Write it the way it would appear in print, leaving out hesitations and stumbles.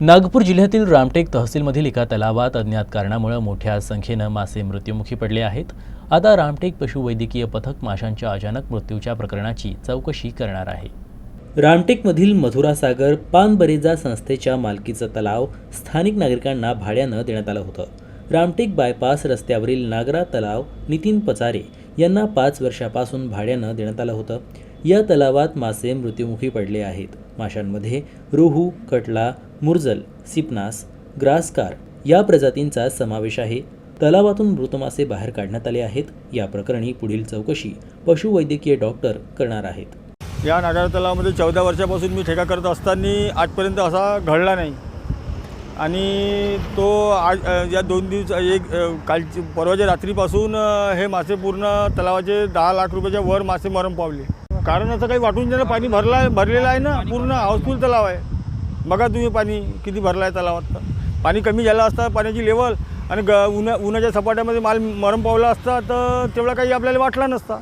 नागपूर जिल्ह्यातील रामटेक तहसीलमधील एका तलावात अज्ञात कारणामुळे मोठ्या संख्येनं मासे मृत्युमुखी पडले आहेत। आता रामटेक पशुवैद्यकीय पथक माशांच्या अचानक मृत्यूच्या प्रकरणाची चौकशी करणार आहे। रामटेकमधील मधुरासागर पानबरेजा संस्थेच्या मालकीचं तलाव स्थानिक नागरिकांना भाड्यानं देण्यात आलं होतं। रामटेक बायपास रस्त्यावरील नागरा तलाव नितीन पचारे यांना 5 वर्षापासून भाड्यानं देण्यात आलं होतं। या तलावात मासे मृत्युमुखी पडले आहेत। माशांमध्ये रोहू, कटला, मुर्जल, सिपनास, ग्रासकार या प्रजातींचा समावेश आहे। तलावातून मृत मासे बाहेर काढण्यात आले आहेत। या प्रकरणी पुढील चौकशी पशुवैद्यकीय डॉक्टर करणार आहेत। या नागारा तलावामध्ये 14 वर्षापासून मी ठेका करत असताना आजपर्यंत असा घडला नाही आणि तो आज या 2 दिवस कालची परवाच्या रात्रीपासून हे मासे पूर्ण तलावाचे 10 लाख रुपयाच्या वर मासे मरण पावले। कारण असं काही वाटून ज्याला पाणी भरलेलं आहे ना, पूर्ण हाऊसफुल तलाव आहे। बघा तुम्ही पाणी किती भरलं आहे तलावात। पाणी कमी झालं असतं पाण्याची लेवल आणि उन्हाच्या सपाट्यामध्ये माल मरण पावला असता तर तेवढा काही आपल्याला वाटला नसता।